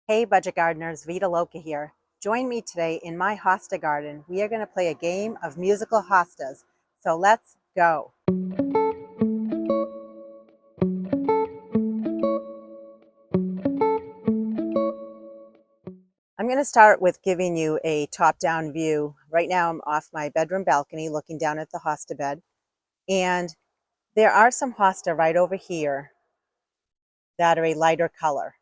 Hey budget gardeners, Vita Loca here. Join me today in my hosta garden. We are going to play a game of musical hostas. So let's go. I'm going to start with giving you a top-down view. Right now I'm off my bedroom balcony looking down at the hosta bed. And there are some hosta right over here that are a lighter color.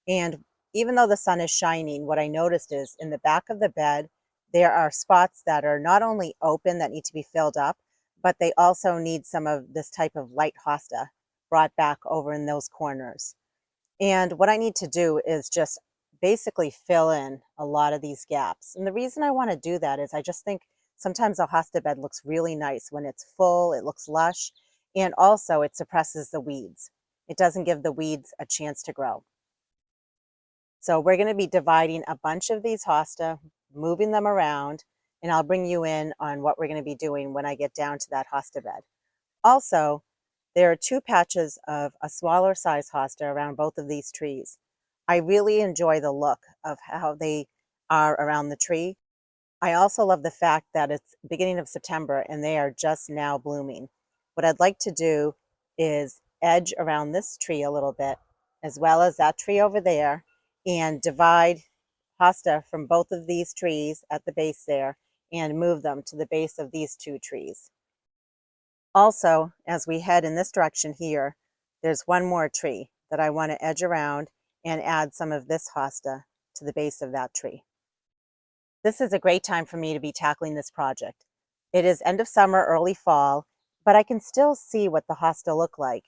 And even though the sun is shining, what I noticed is in the back of the bed, there are spots that are not only open that need to be filled up, but they also need some of this type of light hosta brought back over in those corners. And what I need to do is just basically fill in a lot of these gaps. And the reason I want to do that is I just think sometimes a hosta bed looks really nice when it's full, it looks lush, and also it suppresses the weeds. It doesn't give the weeds a chance to grow. So we're going to be dividing a bunch of these hosta, moving them around, and I'll bring you in on what we're going to be doing when I get down to that hosta bed. Also, there are two patches of a smaller size hosta around both of these trees. I really enjoy the look of how they are around the tree. I also love the fact that it's beginning of September and they are just now blooming. What I'd like to do is edge around this tree a little bit, as well as that tree over there, and divide hosta from both of these trees at the base there and move them to the base of these two trees. Also, as we head in this direction here, there's one more tree that I want to edge around and add some of this hosta to the base of that tree. This is a great time for me to be tackling this project. It is end of summer, early fall, but I can still see what the hosta look like.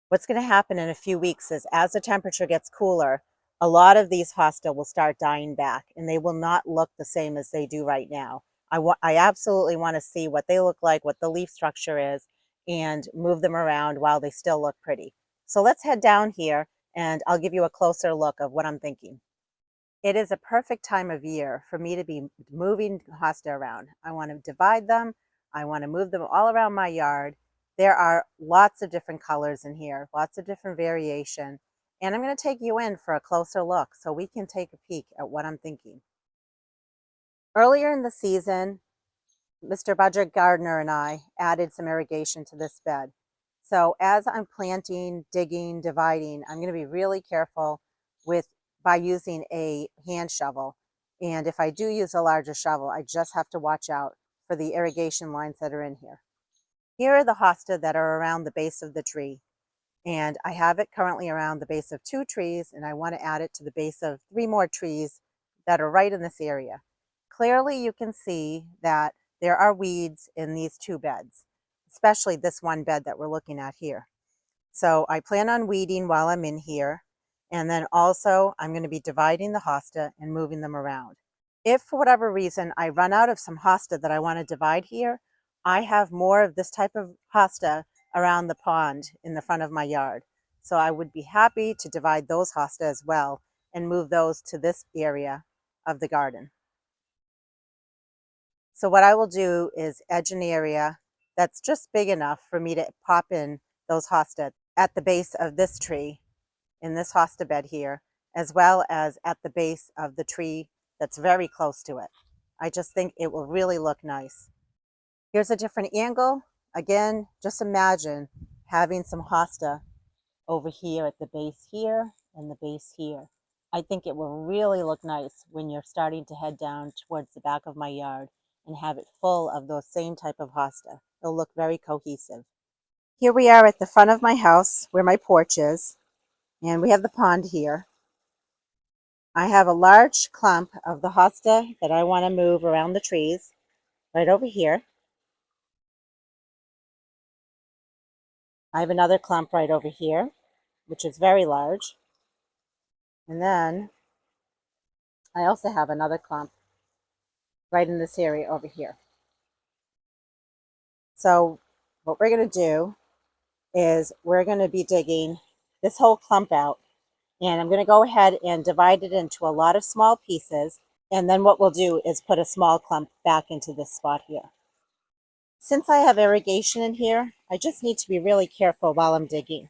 What's going to happen in a few weeks is as the temperature gets cooler, a lot of these hosta will start dying back and they will not look the same as they do right now. I absolutely want to see what they look like, what the leaf structure is, and move them around while they still look pretty. So let's head down here and I'll give you a closer look of what I'm thinking. It is a perfect time of year for me to be moving hosta around. I want to divide them. I want to move them all around my yard. There are lots of different colors in here, lots of different variation. And I'm going to take you in for a closer look so we can take a peek at what I'm thinking. Earlier in the season, Mr. Budget Gardener and I added some irrigation to this bed. So as I'm planting, digging, dividing, I'm going to be really careful by using a hand shovel. And if I do use a larger shovel, I just have to watch out for the irrigation lines that are in here. Here are the hosta that are around the base of the tree. And I have it currently around the base of 2 trees, and I want to add it to the base of 3 more trees that are right in this area. Clearly you can see that there are weeds in these 2 beds, especially this one bed that we're looking at here. So I plan on weeding while I'm in here, and then also I'm going to be dividing the hosta and moving them around. If for whatever reason I run out of some hosta that I want to divide here, I have more of this type of hosta around the pond in the front of my yard. So I would be happy to divide those hosta as well and move those to this area of the garden. So what I will do is edge an area that's just big enough for me to pop in those hosta at the base of this tree in this hosta bed here, as well as at the base of the tree that's very close to it. I just think it will really look nice. Here's a different angle. Again, just imagine having some hosta over here at the base here and the base here. I think it will really look nice when you're starting to head down towards the back of my yard and have it full of those same type of hosta. It'll look very cohesive. Here we are at the front of my house where my porch is, and we have the pond here. I have a large clump of the hosta that I want to move around the trees right over here. I have another clump right over here, which is very large. And then I also have another clump right in this area over here. So what we're going to do is we're going to be digging this whole clump out, and I'm going to go ahead and divide it into a lot of small pieces, and then what we'll do is put a small clump back into this spot here. Since I have irrigation in here, I just need to be really careful while I'm digging.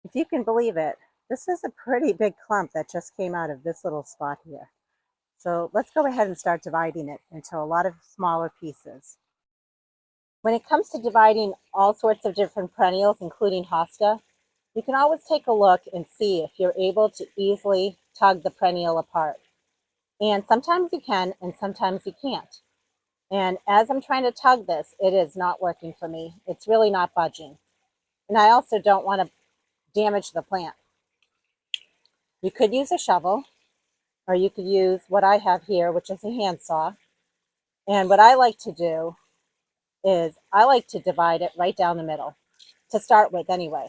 If you can believe it, this is a pretty big clump that just came out of this little spot here. So let's go ahead and start dividing it into a lot of smaller pieces. When it comes to dividing all sorts of different perennials, including hosta, you can always take a look and see if you're able to easily tug the perennial apart. And sometimes you can, and sometimes you can't. And as I'm trying to tug this, it is not working for me. It's really not budging. And I also don't want to damage the plant. You could use a shovel, or you could use what I have here, which is a handsaw. And what I like to do is I like to divide it right down the middle, to start with anyway.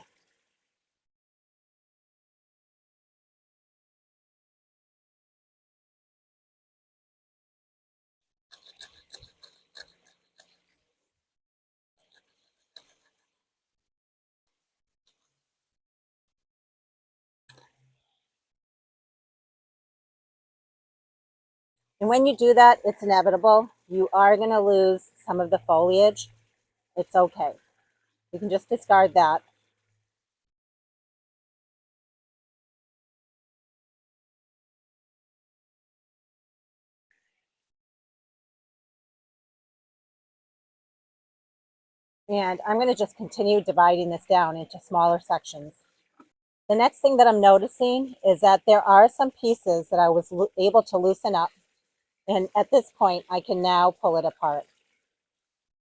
And when you do that, it's inevitable. You are going to lose some of the foliage. It's okay. You can just discard that. And I'm going to just continue dividing this down into smaller sections. The next thing that I'm noticing is that there are some pieces that I was able to loosen up. And at this point, I can now pull it apart.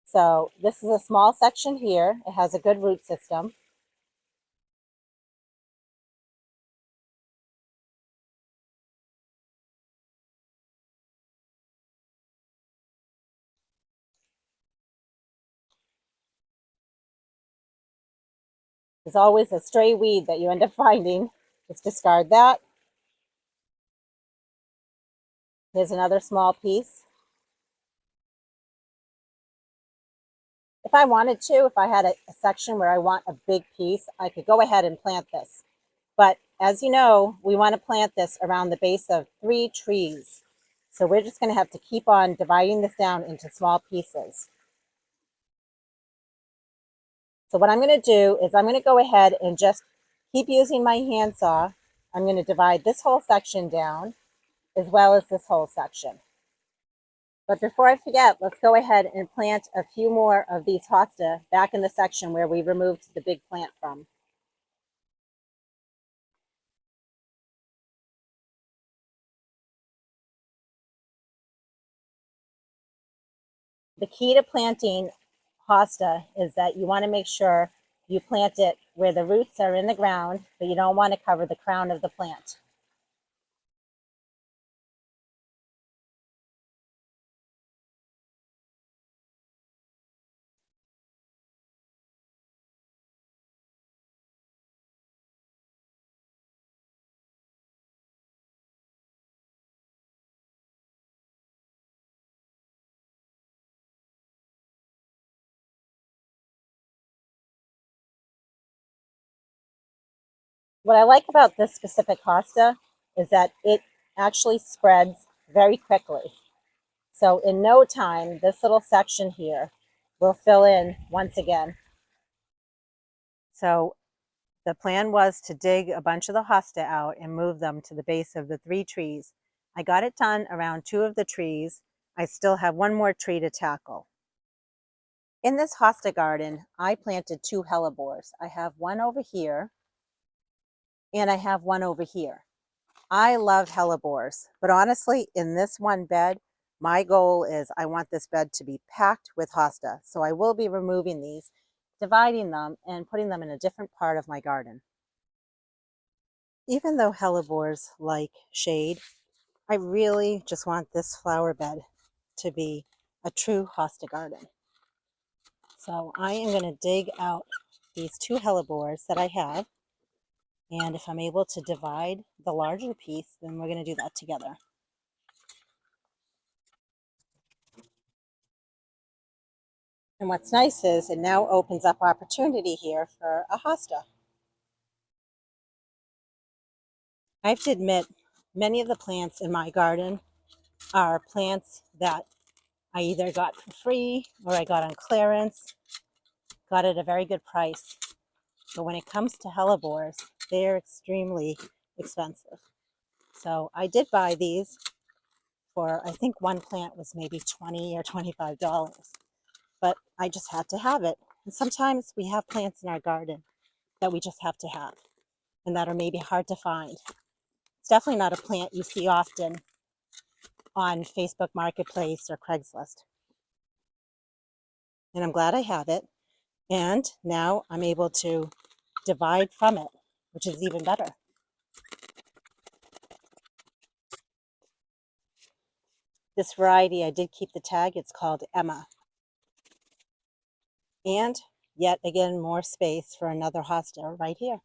So this is a small section here. It has a good root system. There's always a stray weed that you end up finding. Just discard that. Here's another small piece. If I wanted to, if I had a section where I want a big piece, I could go ahead and plant this. But as you know, we want to plant this around the base of 3 trees. So we're just going to have to keep on dividing this down into small pieces. So what I'm going to do is I'm going to go ahead and just keep using my handsaw. I'm going to divide this whole section down as well as this whole section. But before I forget, let's go ahead and plant a few more of these hosta back in the section where we removed the big plant from. The key to planting hosta is that you want to make sure you plant it where the roots are in the ground, but you don't want to cover the crown of the plant. What I like about this specific hosta is that it actually spreads very quickly. So in no time, this little section here will fill in once again. So the plan was to dig a bunch of the hosta out and move them to the base of the 3 trees. I got it done around 2 of the trees. I still have 1 more tree to tackle. In this hosta garden, I planted 2 hellebores. I have one over here and I have one over here. I love hellebores, but honestly, in this one bed, my goal is I want this bed to be packed with hosta. So I will be removing these, dividing them, and putting them in a different part of my garden. Even though hellebores like shade, I really just want this flower bed to be a true hosta garden. So I am going to dig out these 2 hellebores that I have. And if I'm able to divide the larger piece, then we're going to do that together. And what's nice is it now opens up opportunity here for a hosta. I have to admit, many of the plants in my garden are plants that I either got for free or I got on clearance, got at a very good price. But when it comes to hellebores, they're extremely expensive. So I did buy these for, I think one plant was maybe $20 or $25, but I just had to have it. And sometimes we have plants in our garden that we just have to have and that are maybe hard to find. It's definitely not a plant you see often on Facebook Marketplace or Craigslist. And I'm glad I have it. And now I'm able to divide from it, which is even better. This variety, I did keep the tag. It's called Emma. And yet again, more space for another hosta right here.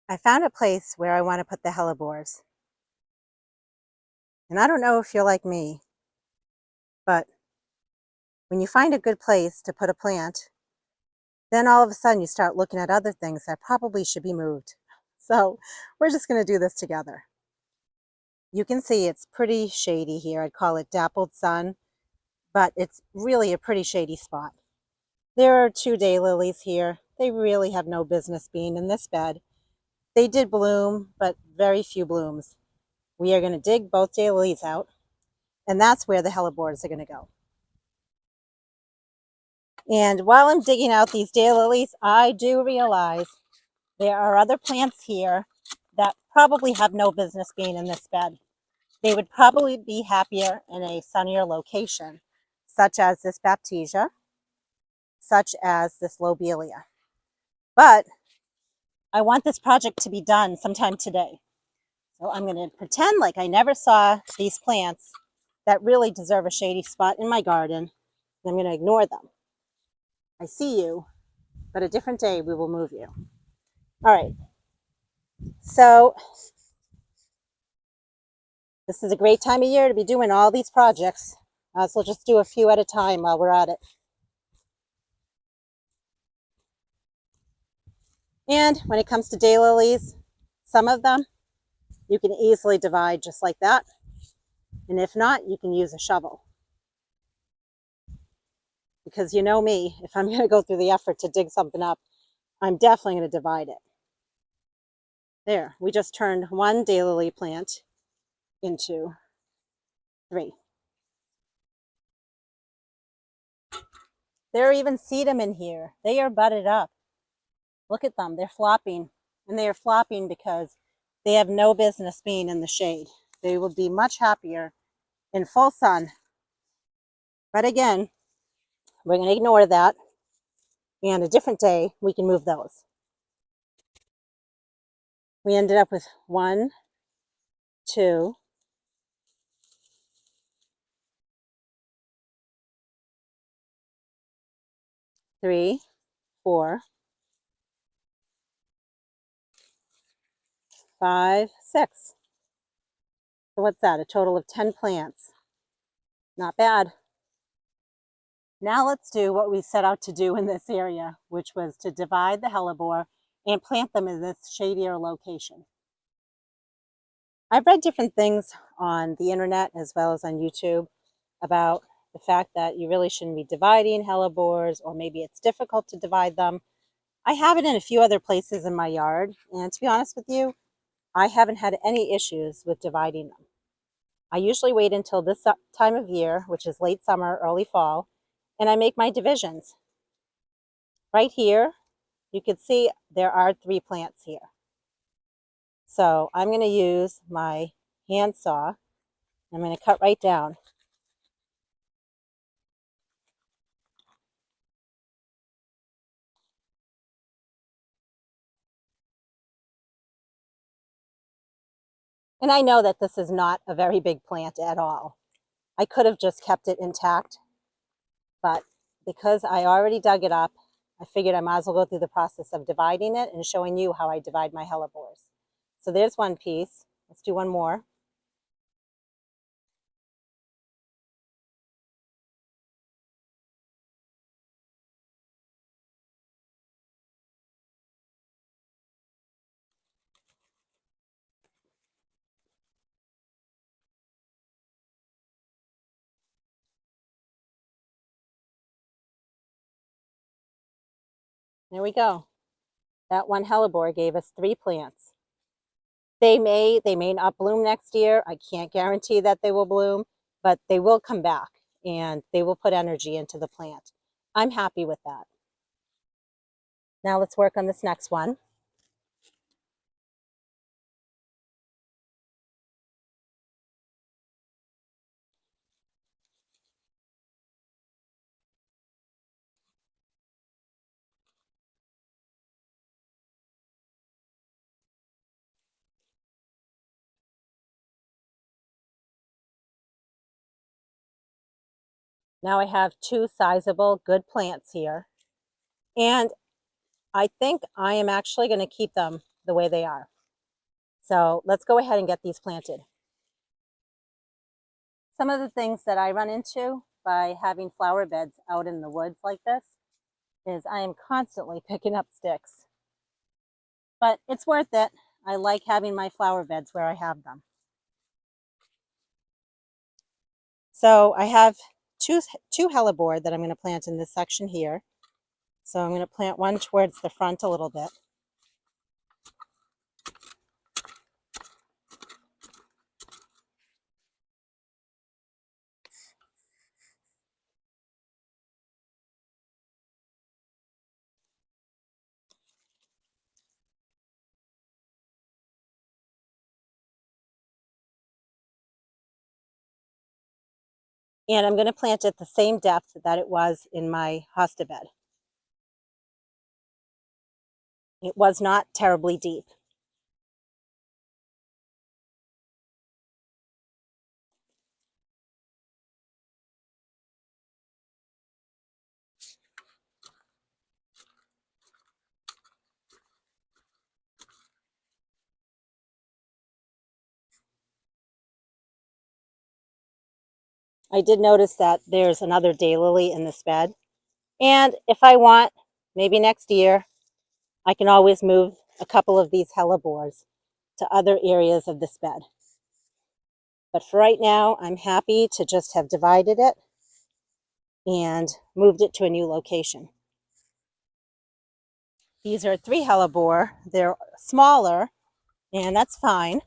I found a place where I want to put the hellebores. And I don't know if you're like me, but when you find a good place to put a plant, then all of a sudden you start looking at other things that probably should be moved. So we're just going to do this together. You can see it's pretty shady here. I'd call it dappled sun, but it's really a pretty shady spot. There are 2 daylilies here. They really have no business being in this bed. They did bloom, but very few blooms. We are going to dig both daylilies out, and that's where the hellebores are going to go. And while I'm digging out these daylilies, I do realize there are other plants here that probably have no business being in this bed. They would probably be happier in a sunnier location, such as this baptisia, such as this lobelia. But I want this project to be done sometime today. So I'm going to pretend like I never saw these plants that really deserve a shady spot in my garden. And I'm going to ignore them. I see you, but a different day we will move you. All right. So this is a great time of year to be doing all these projects. So we'll just do a few at a time while we're at it. And when it comes to daylilies, some of them you can easily divide just like that. And if not, you can use a shovel. Because you know me, if I'm going to go through the effort to dig something up, I'm definitely going to divide it. There, we just turned 1 daylily plant into 3. There are even sedum in here. They are budded up. Look at them, they're flopping. And they are flopping because they have no business being in the shade. They will be much happier in full sun. But again, we're going to ignore that. And a different day, we can move those. We ended up with 1, 2, 3, 4, 5, 6. So what's that? A total of 10 plants. Not bad. Now let's do what we set out to do in this area, which was to divide the hellebore and plant them in this shadier location. I've read different things on the internet as well as on YouTube about the fact that you really shouldn't be dividing hellebores, or maybe it's difficult to divide them. I have it in a few other places in my yard, and to be honest with you, I haven't had any issues with dividing them. I usually wait until this time of year, which is late summer, early fall, and I make my divisions. Right here, you can see there are 3 plants here. So I'm going to use my hand saw. I'm going to cut right down. And I know that this is not a very big plant at all. I could have just kept it intact, but because I already dug it up, I figured I might as well go through the process of dividing it and showing you how I divide my hellebores. So there's one piece. Let's do one more. There we go. That one hellebore gave us 3 plants. They may not bloom next year. I can't guarantee that they will bloom, but they will come back and they will put energy into the plant. I'm happy with that. Now let's work on this next one. Now I have 2 sizable good plants here, and I think I am actually going to keep them the way they are. So let's go ahead and get these planted. Some of the things that I run into by having flower beds out in the woods like this is I am constantly picking up sticks. But it's worth it. I like having my flower beds where I have them. So I have two hellebore that I'm going to plant in this section here. So I'm going to plant one towards the front a little bit. And I'm going to plant it the same depth that it was in my hosta bed. It was not terribly deep. I did notice that there's another daylily in this bed. And if I want, maybe next year, I can always move a couple of these hellebores to other areas of this bed. But for right now, I'm happy to just have divided it and moved it to a new location. These are 3 hellebore. They're smaller, and that's fine.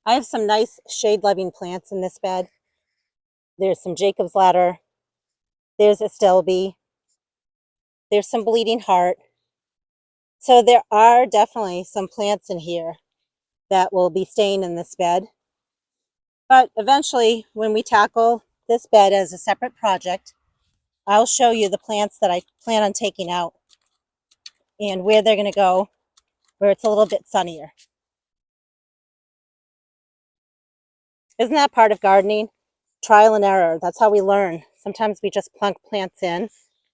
I have some nice shade-loving plants in this bed. There's some Jacob's Ladder. There's a Stelby. There's some Bleeding Heart. So there are definitely some plants in here that will be staying in this bed. But eventually, when we tackle this bed as a separate project, I'll show you the plants that I plan on taking out and where they're going to go, where it's a little bit sunnier. Isn't that part of gardening? Trial and error. That's how we learn. Sometimes we just plunk plants in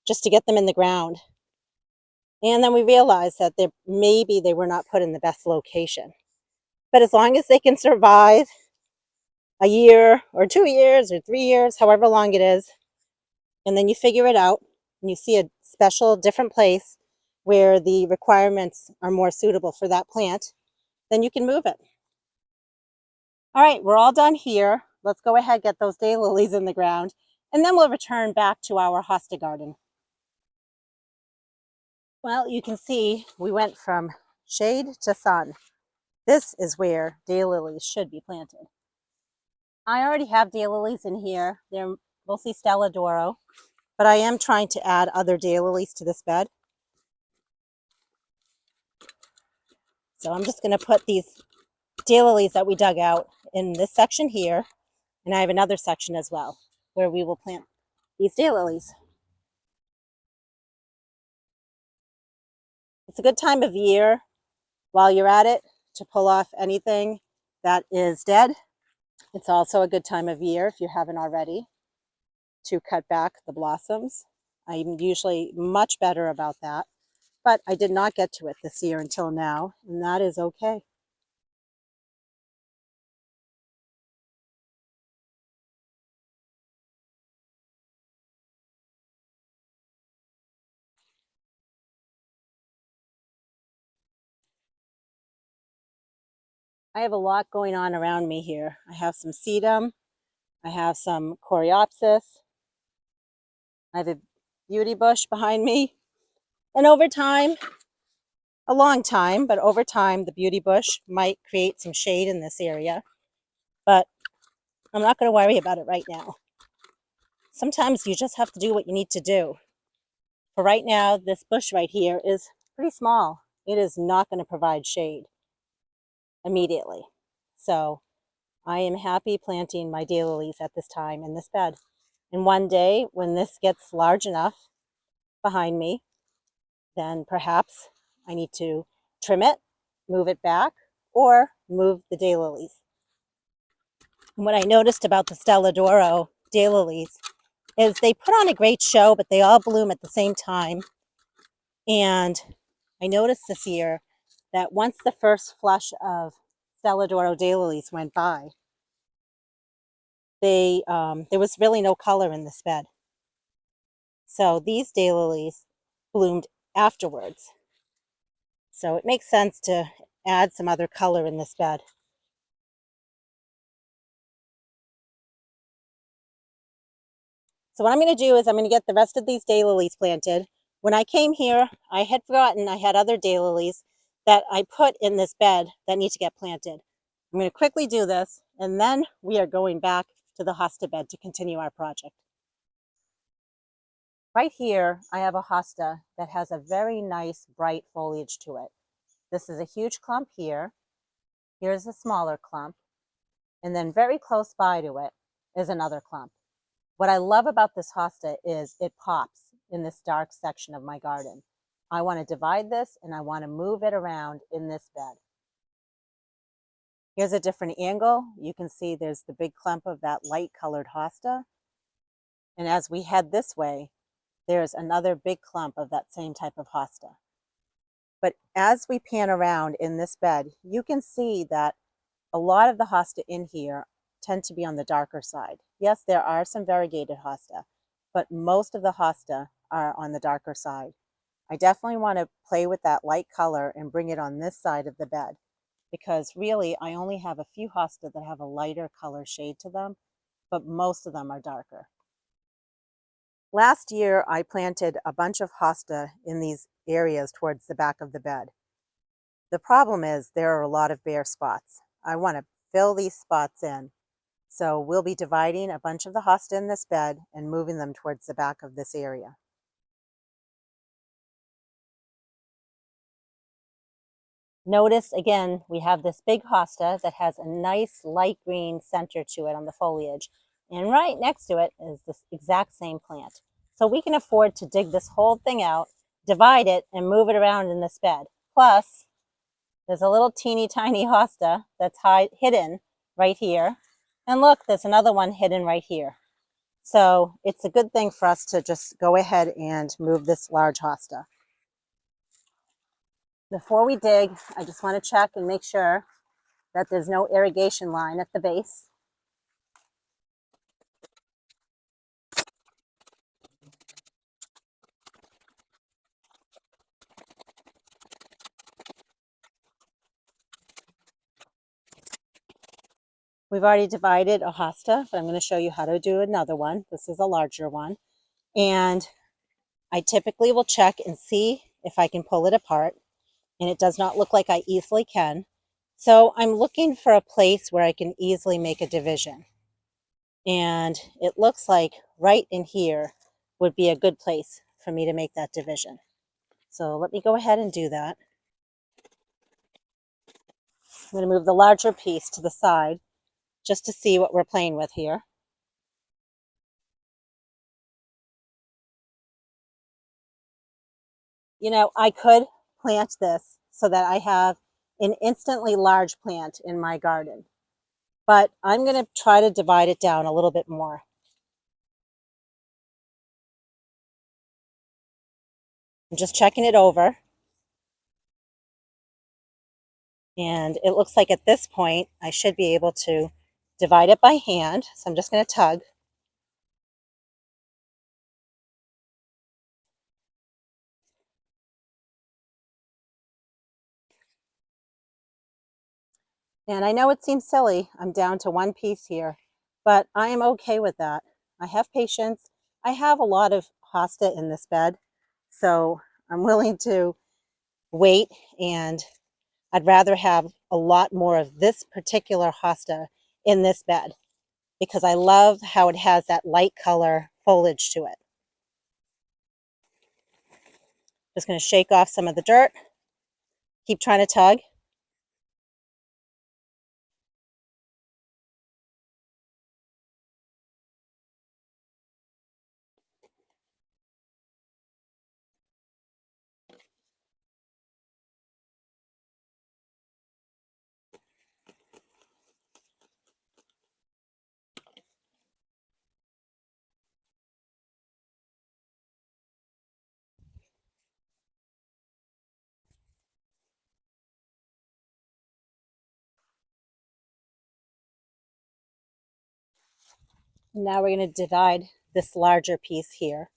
just to get them in the ground. And then we realize that maybe they were not put in the best location. But as long as they can survive a year or 2 years or 3 years, however long it is, and then you figure it out and you see a special different place where the requirements are more suitable for that plant, then you can move it. All right, we're all done here. Let's go ahead, get those daylilies in the ground, and then we'll return back to our hosta garden. Well, you can see we went from shade to sun. This is where daylilies should be planted. I already have daylilies in here. They're mostly Stella d'Oro, but I am trying to add other daylilies to this bed. So I'm just going to put these daylilies that we dug out in this section here, and I have another section as well where we will plant these daylilies. It's a good time of year while you're at it to pull off anything that is dead. It's also a good time of year, if you haven't already, to cut back the blossoms. I'm usually much better about that but I did not get to it this year until now, and that is okay. I have a lot going on around me here. I have some sedum, I have some coreopsis, I have a beauty bush behind me, and over time, a long time, but over time, the beauty bush might create some shade in this area, but I'm not going to worry about it right now. Sometimes you just have to do what you need to do. For right now, this bush right here is pretty small. It is not going to provide shade immediately. So I am happy planting my daylilies at this time in this bed. And one day when this gets large enough behind me, then perhaps I need to trim it, move it back, or move the daylilies. And what I noticed about the Stella d'Oro daylilies is they put on a great show, but they all bloom at the same time. And I noticed this year that once the first flush of Stella d'Oro daylilies went by, there was really no color in this bed. So these daylilies bloomed afterwards. So it makes sense to add some other color in this bed. So what I'm going to do is I'm going to get the rest of these daylilies planted. When I came here, I had forgotten I had other daylilies that I put in this bed that need to get planted. I'm going to quickly do this, and then we are going back to the hosta bed to continue our project. Right here, I have a hosta that has a very nice bright foliage to it. This is a huge clump here. Here's a smaller clump. And then very close by to it is another clump. What I love about this hosta is it pops in this dark section of my garden. I want to divide this and I want to move it around in this bed. Here's a different angle. You can see there's the big clump of that light colored hosta. And as we head this way, there's another big clump of that same type of hosta. But as we pan around in this bed, you can see that a lot of the hosta in here tend to be on the darker side. Yes, there are some variegated hosta, but most of the hosta are on the darker side. I definitely want to play with that light color and bring it on this side of the bed, because really I only have a few hosta that have a lighter color shade to them, but most of them are darker. Last year, I planted a bunch of hosta in these areas towards the back of the bed. The problem is there are a lot of bare spots. I want to fill these spots in. So we'll be dividing a bunch of the hosta in this bed and moving them towards the back of this area. Notice again, we have this big hosta that has a nice light green center to it on the foliage. And right next to it is this exact same plant. So we can afford to dig this whole thing out, divide it, and move it around in this bed. Plus, there's a little teeny tiny hosta that's hidden right here. And look, there's another one hidden right here. So it's a good thing for us to just go ahead and move this large hosta. Before we dig, I just want to check and make sure that there's no irrigation line at the base. We've already divided a hosta, but I'm going to show you how to do another one. This is a larger one. And I typically will check and see if I can pull it apart. And it does not look like I easily can. So I'm looking for a place where I can easily make a division. And it looks like right in here would be a good place for me to make that division. So let me go ahead and do that. I'm going to move the larger piece to the side just to see what we're playing with here. You know, I could plant this so that I have an instantly large plant in my garden, but I'm going to try to divide it down a little bit more. I'm just checking it over. And it looks like at this point, I should be able to divide it by hand. So I'm just going to tug. And I know it seems silly, I'm down to one piece here, but I am okay with that. I have patience. I have a lot of hosta in this bed, so I'm willing to wait, and I'd rather have a lot more of this particular hosta in this bed because I love how it has that light color foliage to it. Just going to shake off some of the dirt, keep trying to tug. Now we're going to divide this larger piece here.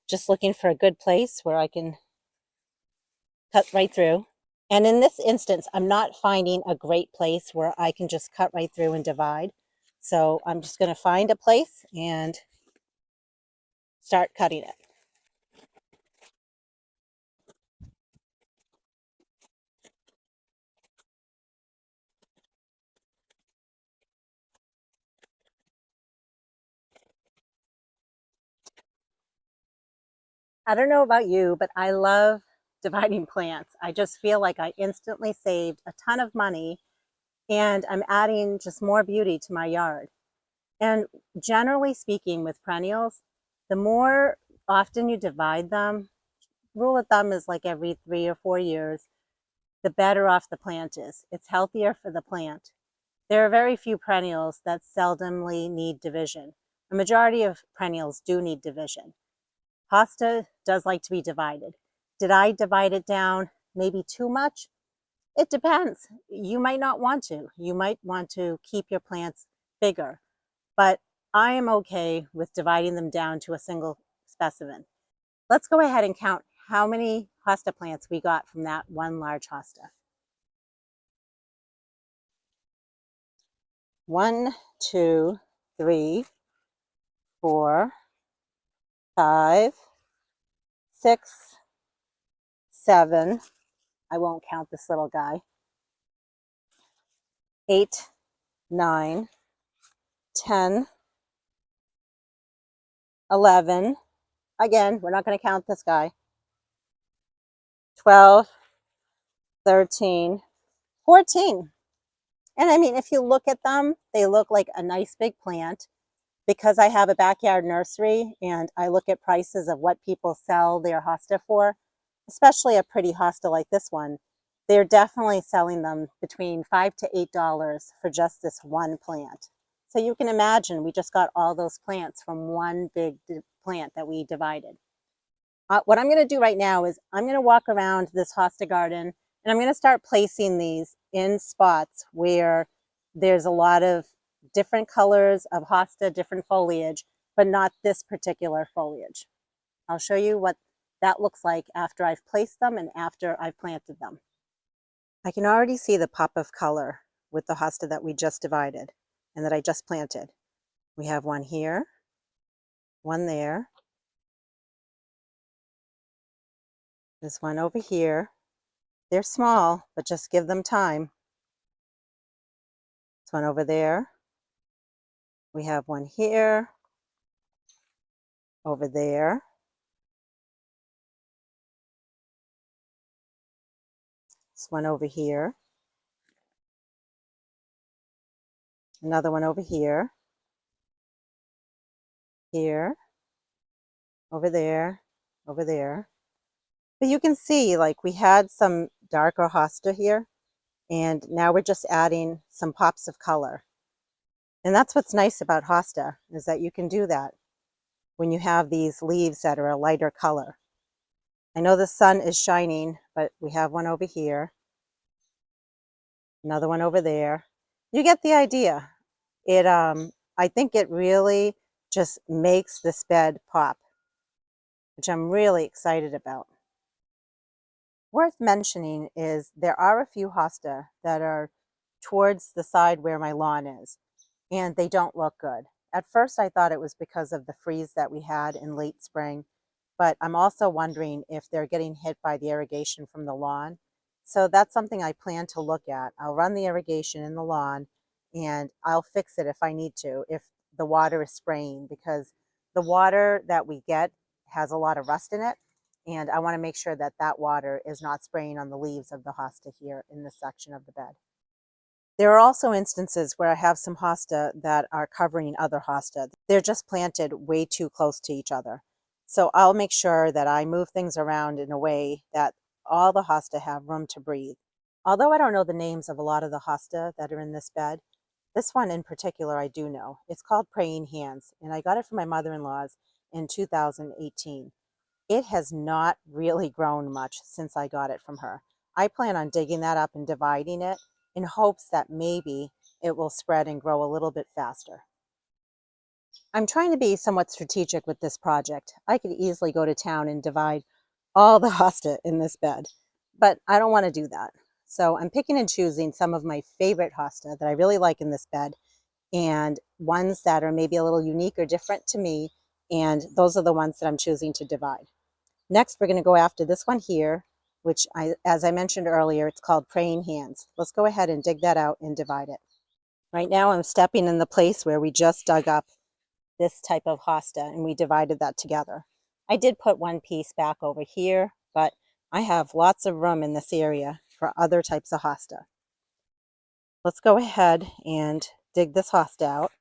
Just looking for a good place where I can cut right through. And in this instance, I'm not finding a great place where I can just cut right through and divide. So I'm just going to find a place and start cutting it. I don't know about you, but I love dividing plants. I just feel like I instantly saved a ton of money and I'm adding just more beauty to my yard. And generally speaking, with perennials, the more often you divide them, rule of thumb is like every 3 or 4 years, the better off the plant is. It's healthier for the plant. There are very few perennials that seldomly need division. A majority of perennials do need division. Hosta does like to be divided. Did I divide it down maybe too much? It depends. You might not want to. You might want to keep your plants bigger, but I am okay with dividing them down to a single specimen. Let's go ahead and count how many hosta plants we got from that one large hosta. 1, 2, 3, 4, 5, 6, 7. I won't count this little guy. 8, 9, 10, 11. Again, we're not going to count this guy. 12, 13, 14. And I mean, if you look at them, they look like a nice big plant. Because I have a backyard nursery and I look at prices of what people sell their hosta for, especially a pretty hosta like this one, they're definitely selling them between $5 to $8 for just this one plant. So you can imagine we just got all those plants from one big plant that we divided. What I'm going to do right now is I'm going to walk around this hosta garden and I'm going to start placing these in spots where there's a lot of different colors of hosta, different foliage, but not this particular foliage. I'll show you what that looks like after I've placed them and after I've planted them. I can already see the pop of color with the hosta that we just divided and that I just planted. We have one here, one there, this one over here. They're small, but just give them time. This one over there. We have one here, over there. This one over here. Another one over here. Here. Over there. Over there. But you can see, like, we had some darker hosta here. And now we're just adding some pops of color. And that's what's nice about hosta, is that you can do that when you have these leaves that are a lighter color. I know the sun is shining, but we have one over here, another one over there. You get the idea. I think it really just makes this bed pop, which I'm really excited about. Worth mentioning is there are a few hosta that are towards the side where my lawn is, and they don't look good. At first I thought it was because of the freeze that we had in late spring, but I'm also wondering if they're getting hit by the irrigation from the lawn. So that's something I plan to look at. I'll run the irrigation in the lawn and I'll fix it if I need to, if the water is spraying, because the water that we get has a lot of rust in it. And I want to make sure that that water is not spraying on the leaves of the hosta here in this section of the bed. There are also instances where I have some hosta that are covering other hosta. They're just planted way too close to each other. So I'll make sure that I move things around in a way that all the hosta have room to breathe. Although I don't know the names of a lot of the hosta that are in this bed, this one in particular I do know. It's called Praying Hands, and I got it from my mother-in-law's in 2018. It has not really grown much since I got it from her. I plan on digging that up and dividing it in hopes that maybe it will spread and grow a little bit faster. I'm trying to be somewhat strategic with this project. I could easily go to town and divide all the hosta in this bed, but I don't want to do that. So I'm picking and choosing some of my favorite hosta that I really like in this bed, and ones that are maybe a little unique or different to me, and those are the ones that I'm choosing to divide. Next, we're going to go after this one here, which as I mentioned earlier, it's called Praying Hands. Let's go ahead and dig that out and divide it. Right now I'm stepping in the place where we just dug up this type of hosta and we divided that together. I did put one piece back over here, but I have lots of room in this area for other types of hosta. Let's go ahead and dig this hosta out.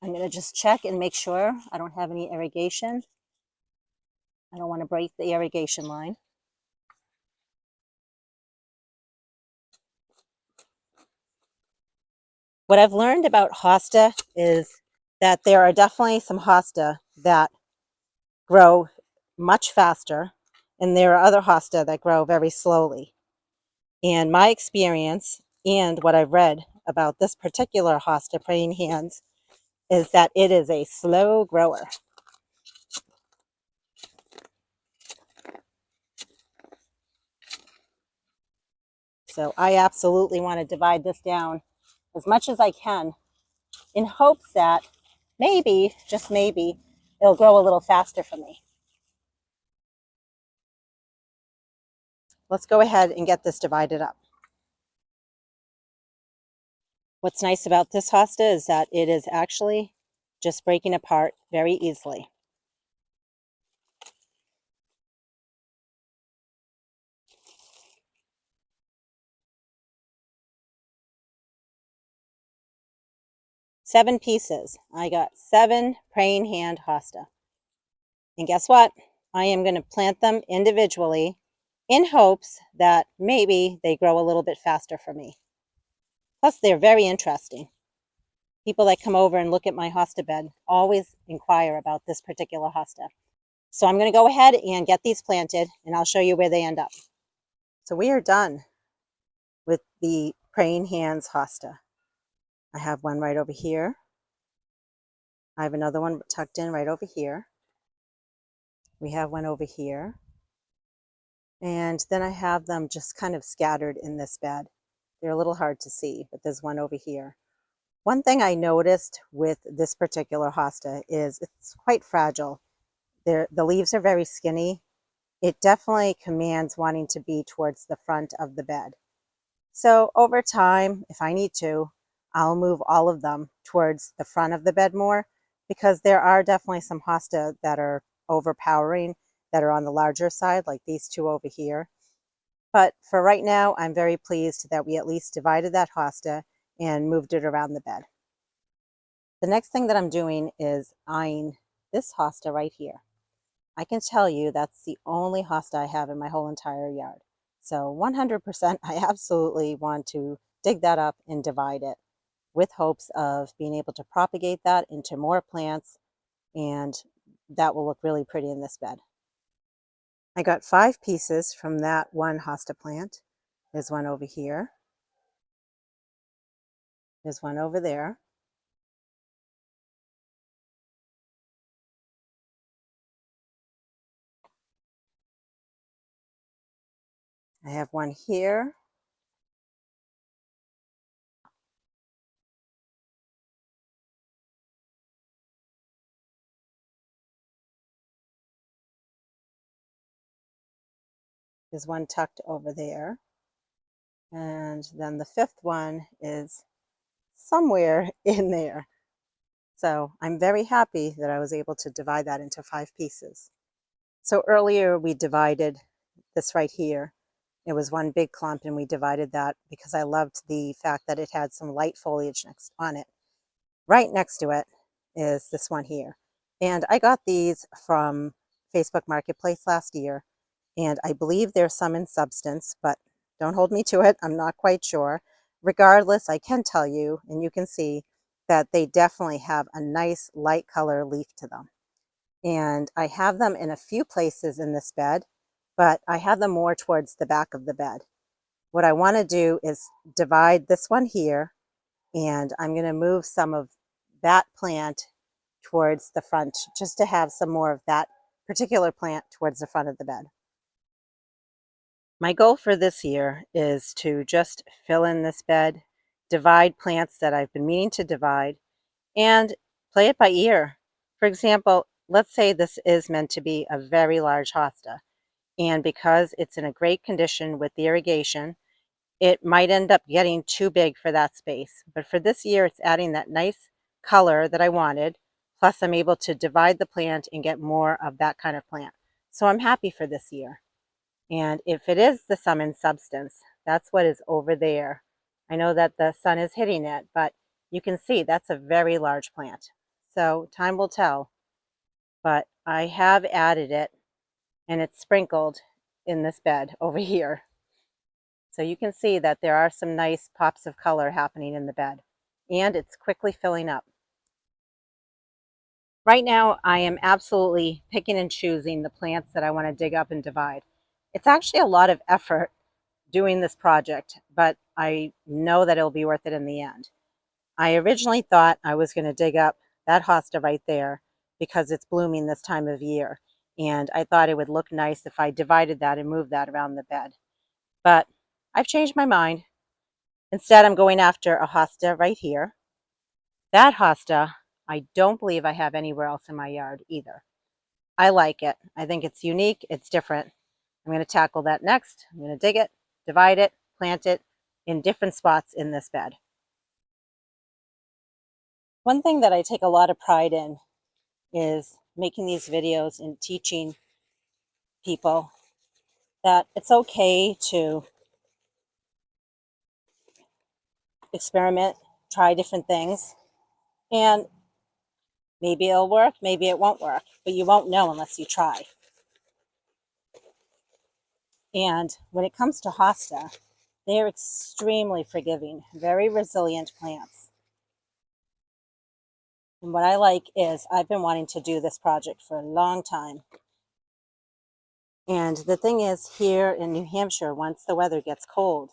I'm going to just check and make sure I don't have any irrigation. I don't want to break the irrigation line. What I've learned about hosta is that there are definitely some hosta that grow much faster, and there are other hosta that grow very slowly. And my experience and what I've read about this particular hosta, Praying Hands, is that it is a slow grower. So I absolutely want to divide this down as much as I can in hopes that maybe, just maybe, it'll grow a little faster for me. Let's go ahead and get this divided up. What's nice about this hosta is that it is actually just breaking apart very easily. Seven pieces. I got 7 praying hand hosta. And guess what? I am going to plant them individually in hopes that maybe they grow a little bit faster for me. Plus, they're very interesting. People that come over and look at my hosta bed always inquire about this particular hosta. So I'm going to go ahead and get these planted, and I'll show you where they end up. So we are done with the praying hands hosta. I have one right over here. I have another one tucked in right over here. We have one over here. And then I have them just kind of scattered in this bed. They're a little hard to see, but there's one over here. One thing I noticed with this particular hosta is it's quite fragile. The leaves are very skinny. It definitely commands wanting to be towards the front of the bed. So over time, if I need to, I'll move all of them towards the front of the bed more, because there are definitely some hosta that are overpowering, that are on the larger side, like these two over here. But for right now, I'm very pleased that we at least divided that hosta and moved it around the bed. The next thing that I'm doing is eyeing this hosta right here. I can tell you that's the only hosta I have in my whole entire yard. So 100%, I absolutely want to dig that up and divide it with hopes of being able to propagate that into more plants, and that will look really pretty in this bed. I got 5 pieces from that one hosta plant. There's one over here. There's one over there. I have one here. There's one tucked over there. And then the 5th one is somewhere in there. So I'm very happy that I was able to divide that into 5 pieces. So earlier we divided this right here. It was one big clump, and we divided that because I loved the fact that it had some light foliage next on it. Right next to it is this one here. And I got these from Facebook Marketplace last year, and I believe there's some in substance, but don't hold me to it. I'm not quite sure. Regardless, I can tell you, and you can see, that they definitely have a nice light color leaf to them. And I have them in a few places in this bed, but I have them more towards the back of the bed. What I want to do is divide this one here, and I'm going to move some of that plant towards the front just to have some more of that particular plant towards the front of the bed. My goal for this year is to just fill in this bed, divide plants that I've been meaning to divide, and play it by ear. For example, let's say this is meant to be a very large hosta, and because it's in a great condition with the irrigation, it might end up getting too big for that space. But for this year, it's adding that nice color that I wanted, plus I'm able to divide the plant and get more of that kind of plant. So I'm happy for this year. And if it is the sum and substance, that's what is over there. I know that the sun is hitting it, but you can see that's a very large plant. So time will tell, but I have added it, and it's sprinkled in this bed over here. So you can see that there are some nice pops of color happening in the bed, and it's quickly filling up. Right now, I am absolutely picking and choosing the plants that I want to dig up and divide. It's actually a lot of effort doing this project, but I know that it'll be worth it in the end. I originally thought I was going to dig up that hosta right there because it's blooming this time of year, and I thought it would look nice if I divided that and moved that around the bed. But I've changed my mind. Instead, I'm going after a hosta right here. That hosta, I don't believe I have anywhere else in my yard either. I like it. I think it's unique. It's different. I'm going to tackle that next. I'm going to dig it, divide it, plant it in different spots in this bed. One thing that I take a lot of pride in is making these videos and teaching people that it's okay to experiment, try different things, and maybe it'll work, maybe it won't work, but you won't know unless you try. And when it comes to hosta, they are extremely forgiving, very resilient plants. And what I like is I've been wanting to do this project for a long time. And the thing is, here in New Hampshire, once the weather gets cold,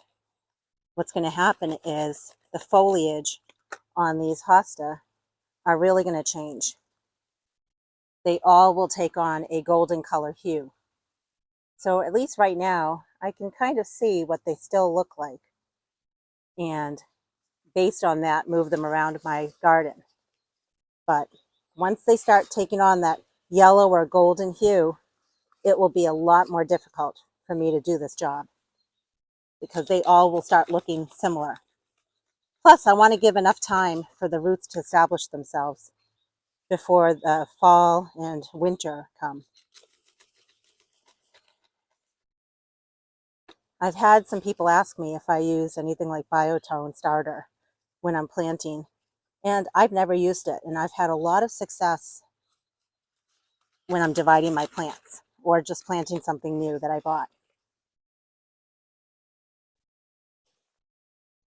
what's going to happen is the foliage on these hosta are really going to change. They all will take on a golden color hue. So at least right now, I can kind of see what they still look like. And based on that, move them around my garden. But once they start taking on that yellow or golden hue, it will be a lot more difficult for me to do this job because they all will start looking similar. Plus, I want to give enough time for the roots to establish themselves before the fall and winter come. I've had some people ask me if I use anything like biotone starter when I'm planting, and I've never used it, and I've had a lot of success when I'm dividing my plants or just planting something new that I bought.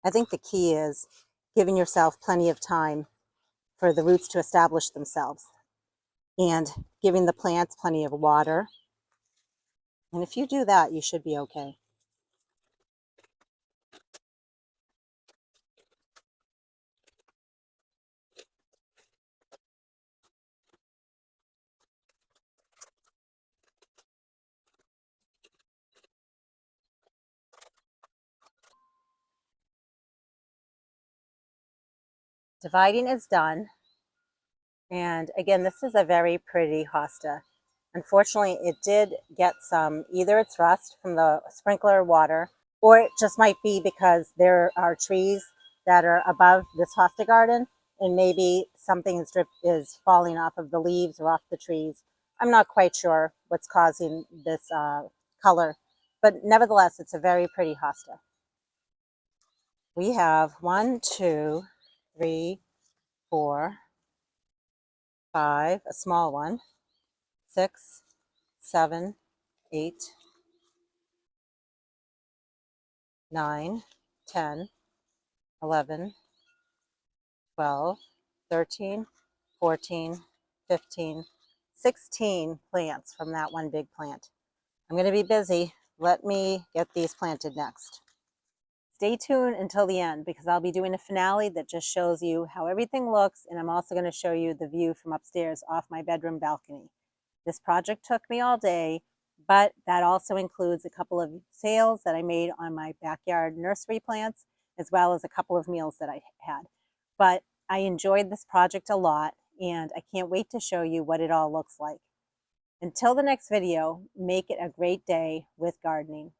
I think the key is giving yourself plenty of time for the roots to establish themselves and giving the plants plenty of water. And if you do that, you should be okay. Dividing is done. And again, this is a very pretty hosta. Unfortunately, it did get some, either it's rust from the sprinkler water, or it just might be because there are trees that are above this hosta garden, and maybe something is falling off of the leaves or off the trees. I'm not quite sure what's causing this color, but nevertheless, it's a very pretty hosta. We have 1, 2, 3, 4, 5, a small one, 6, 7, 8, 9, 10, 11, 12, 13, 14, 15, 16 plants from that one big plant. I'm going to be busy. Let me get these planted next. Stay tuned until the end because I'll be doing a finale that just shows you how everything looks, and I'm also going to show you the view from upstairs off my bedroom balcony. This project took me all day, but that also includes a couple of sales that I made on my backyard nursery plants, as well as a couple of meals that I had. But I enjoyed this project a lot, and I can't wait to show you what it all looks like. Until the next video, make it a great day with gardening.